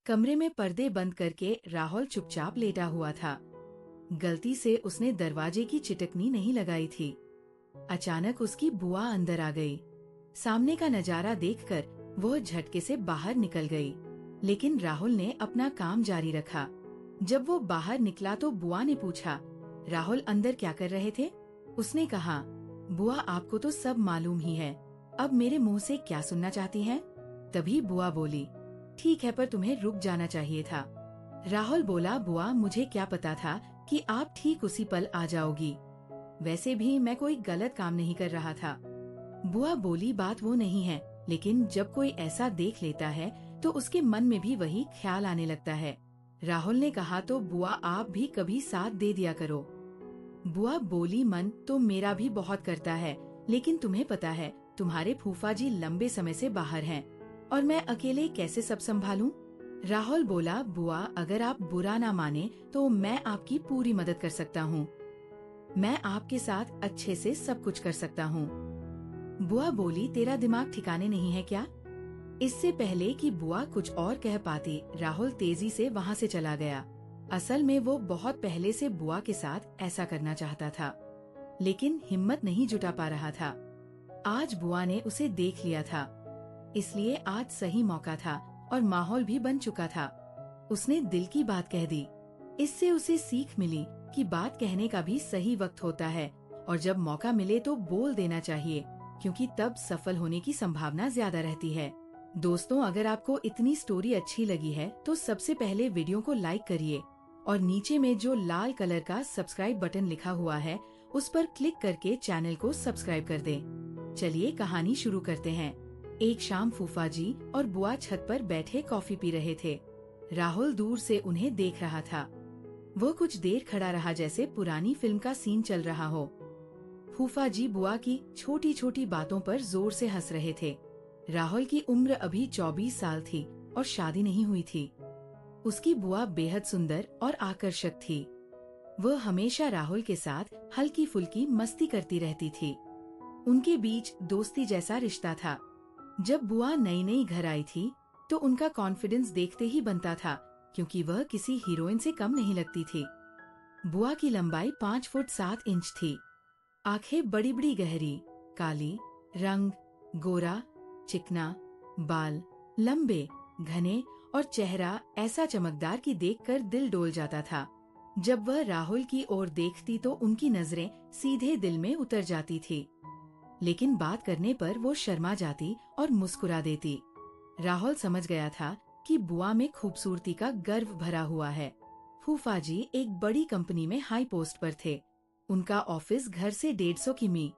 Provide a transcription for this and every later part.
कमरे में पर्दे बंद करके राहुल चुपचाप लेटा हुआ था। गलती से उसने दरवाजे की चिटकनी नहीं लगाई थी। अचानक उसकी बुआ अंदर आ गई। सामने का नजारा देखकर वह झटके से बाहर निकल गई, लेकिन राहुल ने अपना काम जारी रखा। जब वो बाहर निकला तो बुआ ने पूछा, राहुल अंदर क्या कर रहे थे? उसने कहा, बुआ आपको तो सब मालूम ही है, अब मेरे मुंह से क्या सुनना चाहती हैं? तभी बुआ बोली, ठीक है पर तुम्हें रुक जाना चाहिए था। राहुल बोला, बुआ मुझे क्या पता था कि आप ठीक उसी पल आ जाओगी। वैसे भी मैं कोई गलत काम नहीं कर रहा था। बुआ बोली, बात वो नहीं है, लेकिन जब कोई ऐसा देख लेता है तो उसके मन में भी वही ख्याल आने लगता है। राहुल ने कहा, तो बुआ आप भी कभी साथ दे दिया करो। बुआ बोली, मन तो मेरा भी बहुत करता है, लेकिन तुम्हें पता है तुम्हारे फूफा जी लंबे समय से बाहर हैं और मैं अकेले कैसे सब संभालूं? राहुल बोला, बुआ अगर आप बुरा ना माने तो मैं आपकी पूरी मदद कर सकता हूँ। मैं आपके साथ अच्छे से सब कुछ कर सकता हूँ। बुआ बोली, तेरा दिमाग ठिकाने नहीं है क्या? इससे पहले कि बुआ कुछ और कह पाती, राहुल तेजी से वहाँ से चला गया। असल में वो बहुत पहले से बुआ के साथ ऐसा करना चाहता था, लेकिन हिम्मत नहीं जुटा पा रहा था। आज बुआ ने उसे देख लिया था, इसलिए आज सही मौका था और माहौल भी बन चुका था। उसने दिल की बात कह दी। इससे उसे सीख मिली कि बात कहने का भी सही वक्त होता है और जब मौका मिले तो बोल देना चाहिए, क्योंकि तब सफल होने की संभावना ज्यादा रहती है। दोस्तों, अगर आपको इतनी स्टोरी अच्छी लगी है तो सबसे पहले वीडियो को लाइक करिए और नीचे में जो लाल कलर का सब्सक्राइब बटन लिखा हुआ है उस पर क्लिक करके चैनल को सब्सक्राइब कर दें। चलिए कहानी शुरू करते हैं। एक शाम फूफा जी और बुआ छत पर बैठे कॉफी पी रहे थे। राहुल दूर से उन्हें देख रहा था। वो कुछ देर खड़ा रहा जैसे पुरानी फिल्म का सीन चल रहा हो। फूफा जी बुआ की छोटी छोटी बातों पर जोर से हंस रहे थे। राहुल की उम्र अभी 24 साल थी और शादी नहीं हुई थी। उसकी बुआ बेहद सुंदर और आकर्षक थी। वह हमेशा राहुल के साथ हल्की फुल्की मस्ती करती रहती थी। उनके बीच दोस्ती जैसा रिश्ता था। जब बुआ नई नई घर आई थी तो उनका कॉन्फिडेंस देखते ही बनता था, क्योंकि वह किसी हीरोइन से कम नहीं लगती थी। बुआ की लंबाई 5 फुट 7 इंच थी। आंखें बड़ी बड़ी गहरी, काली, रंग गोरा, चिकना, बाल लंबे घने और चेहरा ऐसा चमकदार कि देखकर दिल डोल जाता था। जब वह राहुल की ओर देखती तो उनकी नजरें सीधे दिल में उतर जाती थी, लेकिन बात करने पर वो शर्मा जाती और मुस्कुरा देती। राहुल समझ गया था कि बुआ में खूबसूरती का गर्व भरा हुआ है। फूफा जी एक बड़ी कंपनी में हाई पोस्ट पर थे। उनका ऑफिस घर से 150 किमी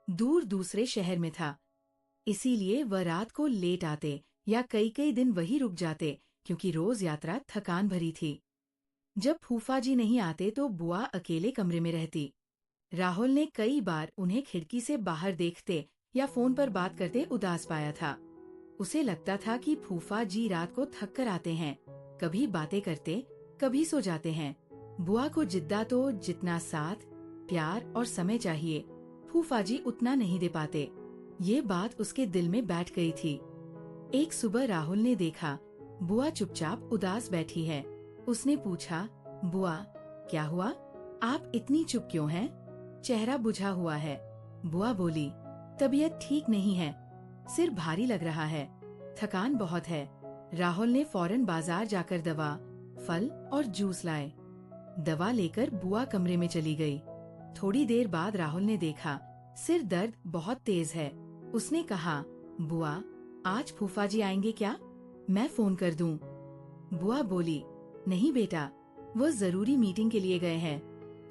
दूर दूसरे शहर में था। इसीलिए वह रात को लेट आते या कई कई दिन वही रुक जाते, क्योंकि रोज यात्रा थकान भरी थी। जब फूफा जी नहीं आते तो बुआ अकेले कमरे में रहती। राहुल ने कई बार उन्हें खिड़की से बाहर देखते या फोन पर बात करते उदास पाया था। उसे लगता था कि फूफा जी रात को थक कर आते हैं, कभी बातें करते कभी सो जाते हैं। बुआ को जिद्दा तो जितना साथ, प्यार और समय चाहिए, फूफा जी उतना नहीं दे पाते। ये बात उसके दिल में बैठ गई थी। एक सुबह राहुल ने देखा बुआ चुपचाप उदास बैठी है। उसने पूछा, बुआ क्या हुआ, आप इतनी चुप क्यों हैं? चेहरा बुझा हुआ है। बुआ बोली, तबीयत ठीक नहीं है, सिर भारी लग रहा है, थकान बहुत है। राहुल ने फौरन बाजार जाकर दवा, फल और जूस लाए। दवा लेकर बुआ कमरे में चली गई। थोड़ी देर बाद राहुल ने देखा सिर दर्द बहुत तेज है। उसने कहा, बुआ आज फूफा जी आएंगे क्या? मैं फोन कर दूं? बुआ बोली, नहीं बेटा, वो जरूरी मीटिंग के लिए गए हैं,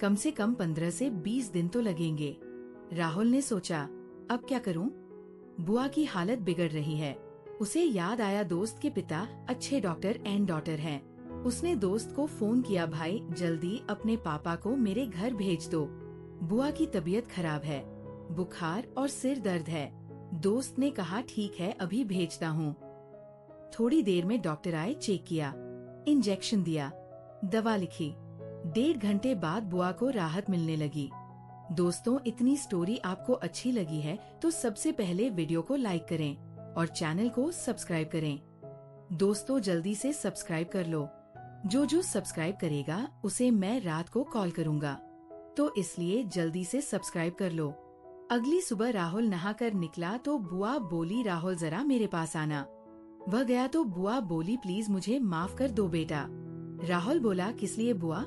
कम से कम 15 से 20 दिन तो लगेंगे। राहुल ने सोचा, अब क्या करूं? बुआ की हालत बिगड़ रही है। उसे याद आया दोस्त के पिता अच्छे डॉक्टर एंड डॉटर हैं। उसने दोस्त को फोन किया, भाई जल्दी अपने पापा को मेरे घर भेज दो, बुआ की तबीयत खराब है, बुखार और सिर दर्द है। दोस्त ने कहा, ठीक है अभी भेजता हूँ। थोड़ी देर में डॉक्टर आए, चेक किया, इंजेक्शन दिया, दवा लिखी। 1.5 घंटे बाद बुआ को राहत मिलने लगी। दोस्तों, इतनी स्टोरी आपको अच्छी लगी है तो सबसे पहले वीडियो को लाइक करें और चैनल को सब्सक्राइब करें। दोस्तों जल्दी से सब्सक्राइब कर लो। जो जो सब्सक्राइब करेगा उसे मैं रात को कॉल करूँगा, तो इसलिए जल्दी से सब्सक्राइब कर लो। अगली सुबह राहुल नहाकर निकला तो बुआ बोली, राहुल जरा मेरे पास आना। वह गया तो बुआ बोली, प्लीज मुझे माफ कर दो बेटा। राहुल बोला, किस लिए बुआ?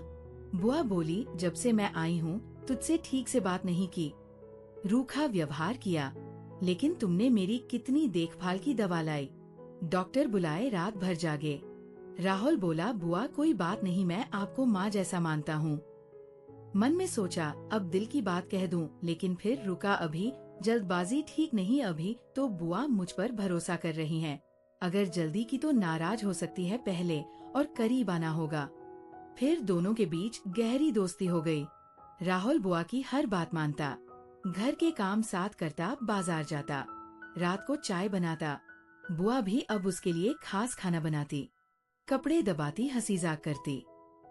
बुआ बोली, जब से मैं आई हूँ तुझसे ठीक से बात नहीं की, रूखा व्यवहार किया, लेकिन तुमने मेरी कितनी देखभाल की दवा लाई, डॉक्टर बुलाए, रात भर जागे। राहुल बोला, बुआ कोई बात नहीं, मैं आपको माँ जैसा मानता हूँ। मन में सोचा अब दिल की बात कह दूं, लेकिन फिर रुका, अभी जल्दबाजी ठीक नहीं, अभी तो बुआ मुझ पर भरोसा कर रही हैं। अगर जल्दी की तो नाराज हो सकती है पहले और करीब आना होगा। फिर दोनों के बीच गहरी दोस्ती हो गई। राहुल बुआ की हर बात मानता, घर के काम साथ करता, बाजार जाता, रात को चाय बनाता। बुआ भी अब उसके लिए खास खाना बनाती, कपड़े दबाती, हंसी मजाक करती।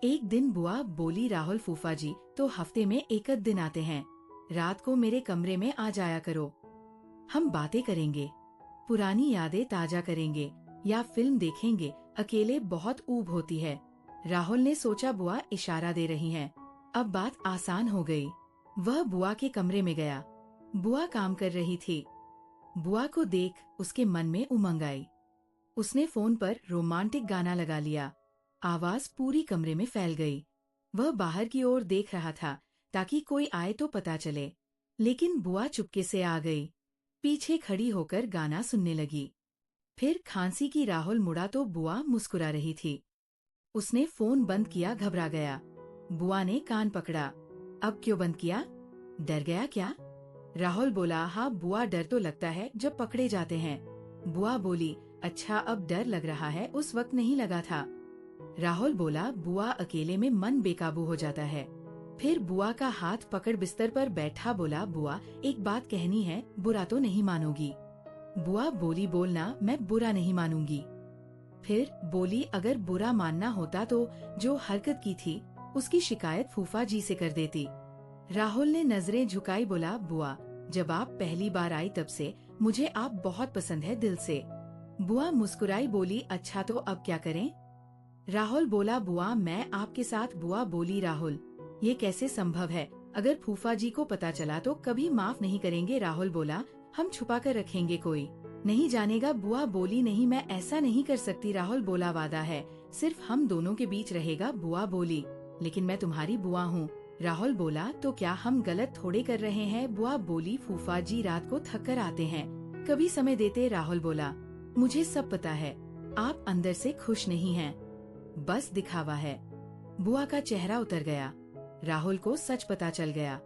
एक दिन बुआ बोली, राहुल फूफा जी तो हफ्ते में एक दिन आते हैं, रात को मेरे कमरे में आ जाया करो, हम बातें करेंगे, पुरानी यादें ताजा करेंगे या फिल्म देखेंगे, अकेले बहुत ऊब होती है। राहुल ने सोचा बुआ इशारा दे रही हैं, अब बात आसान हो गई। वह बुआ के कमरे में गया, बुआ काम कर रही थी। बुआ को देख उसके मन में उमंग आई। उसने फोन पर रोमांटिक गाना लगा लिया, आवाज पूरी कमरे में फैल गई। वह बाहर की ओर देख रहा था ताकि कोई आए तो पता चले, लेकिन बुआ चुपके से आ गई, पीछे खड़ी होकर गाना सुनने लगी। फिर खांसी की, राहुल मुड़ा तो बुआ मुस्कुरा रही थी। उसने फोन बंद किया, घबरा गया। बुआ ने कान पकड़ा, अब क्यों बंद किया? डर गया क्या? राहुल बोला, हाँ बुआ, डर तो लगता है जब पकड़े जाते हैं। बुआ बोली, अच्छा अब डर लग रहा है, उस वक्त नहीं लगा था। राहुल बोला, बुआ अकेले में मन बेकाबू हो जाता है। फिर बुआ का हाथ पकड़ बिस्तर पर बैठा, बोला, बुआ एक बात कहनी है, बुरा तो नहीं मानोगी? बुआ बोली, बोलना, मैं बुरा नहीं मानूंगी। फिर बोली, अगर बुरा मानना होता तो जो हरकत की थी उसकी शिकायत फूफा जी से कर देती। राहुल ने नजरें झुकाई, बोला, बुआ जब आप पहली बार आई तब से मुझे आप बहुत पसंद है दिल से। बुआ मुस्कुराई, बोली, अच्छा तो अब क्या करें? राहुल बोला, बुआ मैं आपके साथ। बुआ बोली, राहुल ये कैसे संभव है? अगर फूफा जी को पता चला तो कभी माफ नहीं करेंगे। राहुल बोला, हम छुपा कर रखेंगे, कोई नहीं जानेगा। बुआ बोली, नहीं मैं ऐसा नहीं कर सकती। राहुल बोला, वादा है सिर्फ हम दोनों के बीच रहेगा। बुआ बोली, लेकिन मैं तुम्हारी बुआ हूँ। राहुल बोला, तो क्या हम गलत थोड़े कर रहे हैं? बुआ बोली, फूफा जी रात को थक कर आते हैं, कभी समय देते। राहुल बोला, मुझे सब पता है, आप अंदर से खुश नहीं हैं, बस दिखावा है। बुआ का चेहरा उतर गया, राहुल को सच पता चल गया।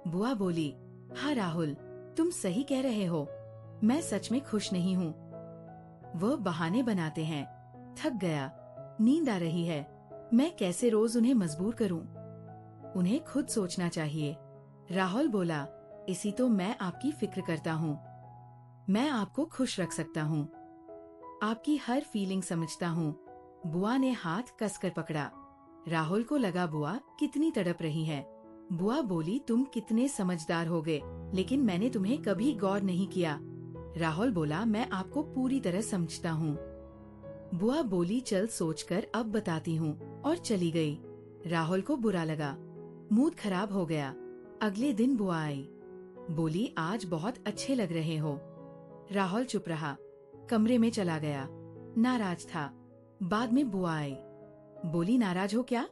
बुआ बोली, हाँ राहुल तुम सही कह रहे हो, मैं सच में खुश नहीं हूँ। वो बहाने बनाते हैं, थक गया, नींद आ रही है, मैं कैसे रोज उन्हें मजबूर करूँ? उन्हें खुद सोचना चाहिए। राहुल बोला, इसी तो मैं आपकी फिक्र करता हूँ, मैं आपको खुश रख सकता हूँ, आपकी हर फीलिंग समझता हूँ। बुआ ने हाथ कसकर पकड़ा। राहुल को लगा बुआ कितनी तड़प रही है। बुआ बोली, तुम कितने समझदार हो गए, लेकिन मैंने तुम्हें कभी गौर नहीं किया। राहुल बोला, मैं आपको पूरी तरह समझता हूँ। बुआ बोली, चल सोचकर अब बताती हूँ, और चली गई। राहुल को बुरा लगा, मूड खराब हो गया। अगले दिन बुआ आई, बोली, आज बहुत अच्छे लग रहे हो। राहुल चुप रहा, कमरे में चला गया, नाराज था। बाद में बुआ आई, बोली, नाराज हो क्या?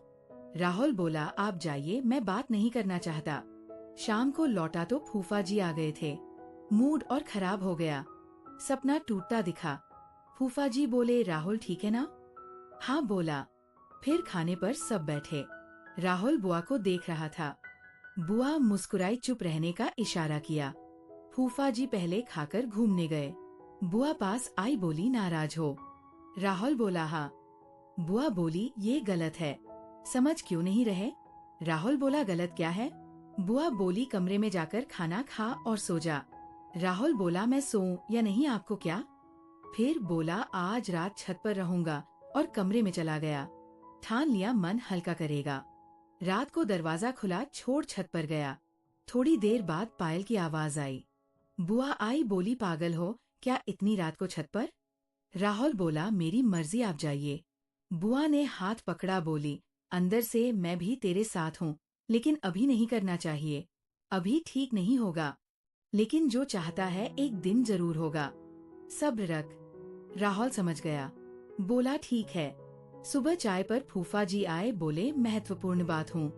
राहुल बोला, आप जाइए, मैं बात नहीं करना चाहता। शाम को लौटा तो फूफा जी आ गए थे, मूड और खराब हो गया, सपना टूटता दिखा। फूफा जी बोले, राहुल ठीक है ना? हाँ बोला। फिर खाने पर सब बैठे, राहुल बुआ को देख रहा था। बुआ मुस्कुराई, चुप रहने का इशारा किया। फूफा जी पहले खाकर घूमने गए। बुआ पास आई, बोली, नाराज हो? राहुल बोला, हाँ। बुआ बोली, ये गलत है, समझ क्यों नहीं रहे? राहुल बोला, गलत क्या है? बुआ बोली, कमरे में जाकर खाना खा और सो जा। राहुल बोला, मैं सोऊं या नहीं आपको क्या? फिर बोला, आज रात छत पर रहूंगा, और कमरे में चला गया। ठान लिया मन हल्का करेगा। रात को दरवाजा खुला, छोड़ छत पर गया। थोड़ी देर बाद पायल की आवाज आई। बुआ आई, बोली, पागल हो क्या, इतनी रात को छत पर? राहुल बोला, मेरी मर्जी, आप जाइए। बुआ ने हाथ पकड़ा, बोली, अंदर से मैं भी तेरे साथ हूँ, लेकिन अभी नहीं करना चाहिए। अभी ठीक नहीं होगा, लेकिन जो चाहता है एक दिन जरूर होगा। सब्र रख। राहुल समझ गया, बोला, ठीक है। सुबह चाय पर फूफा जी आए, बोले, महत्वपूर्ण बात हूँ,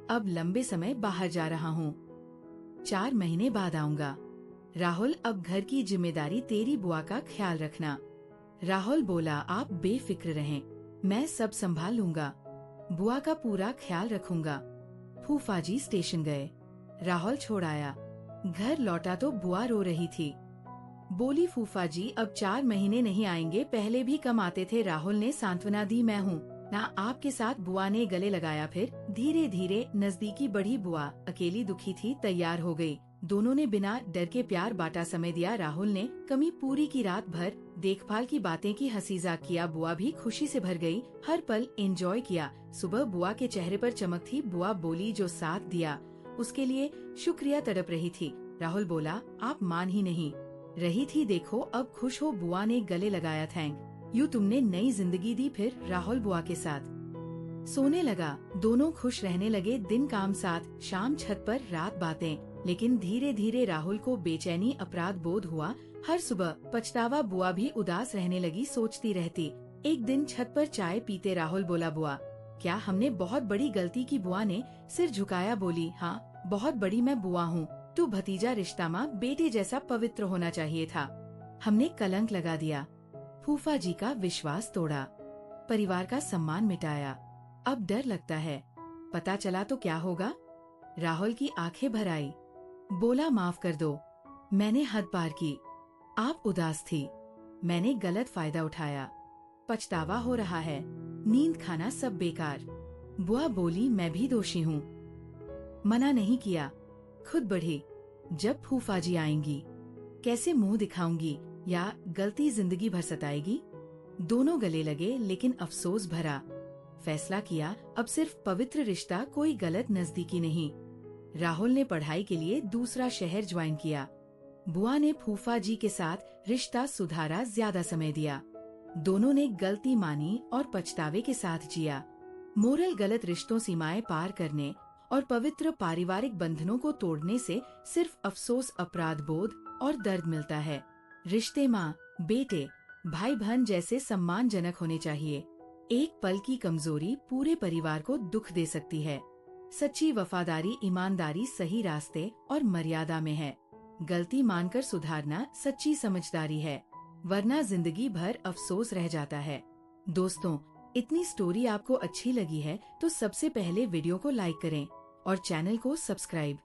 अब लंबे समय बाहर जा रहा हूँ, 4 महीने बाद आऊंगा। राहुल, अब घर की जिम्मेदारी तेरी बुआ का ख्याल रखना। राहुल बोला, आप बेफिक्र रहें, मैं सब संभाल लूंगा, बुआ का पूरा ख्याल रखूंगा। फूफा जी स्टेशन गए, राहुल छोड़ आया। घर लौटा तो बुआ रो रही थी। बोली, फूफा जी अब 4 महीने नहीं आएंगे, पहले भी कम आते थे। राहुल ने सांत्वना दी, मैं हूँ ना आपके साथ। बुआ ने गले लगाया, फिर धीरे धीरे नजदीकी बढ़ी। बुआ अकेली दुखी थी, तैयार हो गई। दोनों ने बिना डर के प्यार बांटा, समय दिया। राहुल ने कमी पूरी की, रात भर देखभाल की, बातें की, हंसी मजाक किया। बुआ भी खुशी से भर गई, हर पल एंजॉय किया। सुबह बुआ के चेहरे पर चमक थी। बुआ बोली, जो साथ दिया उसके लिए शुक्रिया। तड़प रही थी। राहुल बोला, आप मान ही नहीं रही थी, देखो अब खुश हो। बुआ ने गले लगाया, थैंक यू, तुमने नई जिंदगी दी। फिर राहुल बुआ के साथ सोने लगा, दोनों खुश रहने लगे। दिन काम साथ, शाम छत पर, रात बातें। लेकिन धीरे धीरे राहुल को बेचैनी, अपराध बोध हुआ। हर सुबह पछतावा। बुआ भी उदास रहने लगी, सोचती रहती। एक दिन छत पर चाय पीते राहुल बोला, बुआ क्या हमने बहुत बड़ी गलती की? बुआ ने सिर झुकाया, बोली, हाँ बहुत बड़ी, मैं बुआ हूँ, तू भतीजा, रिश्ता माँ बेटे जैसा पवित्र होना चाहिए था, हमने कलंक लगा दिया। फूफा जी का विश्वास तोड़ा, परिवार का सम्मान मिटाया। अब डर लगता है, पता चला तो क्या होगा? राहुल की आंखें भर आई, बोला, माफ कर दो, मैंने हद पार की। आप उदास थी, मैंने गलत फायदा उठाया, पछतावा हो रहा है, नींद खाना सब बेकार। बुआ बोली, मैं भी दोषी हूँ, मना नहीं किया, खुद बढ़ी। जब फूफा जी आएंगी कैसे मुंह दिखाऊंगी, या गलती जिंदगी भर सताएगी? दोनों गले लगे, लेकिन अफसोस भरा। फैसला किया, अब सिर्फ पवित्र रिश्ता, कोई गलत नजदीकी नहीं। राहुल ने पढ़ाई के लिए दूसरा शहर ज्वाइन किया। बुआ ने फूफा जी के साथ रिश्ता सुधारा, ज्यादा समय दिया। दोनों ने गलती मानी और पछतावे के साथ जिया। मोरल, गलत रिश्तों सीमाएं पार करने और पवित्र पारिवारिक बंधनों को तोड़ने से सिर्फ अफसोस, अपराध बोध और दर्द मिलता है। रिश्ते माँ बेटे, भाई बहन जैसे सम्मानजनक होने चाहिए। एक पल की कमजोरी पूरे परिवार को दुख दे सकती है। सच्ची वफादारी, ईमानदारी सही रास्ते और मर्यादा में है। गलती मानकर सुधारना सच्ची समझदारी है, वरना जिंदगी भर अफसोस रह जाता है। दोस्तों, इतनी स्टोरी आपको अच्छी लगी है तो सबसे पहले वीडियो को लाइक करें और चैनल को सब्सक्राइब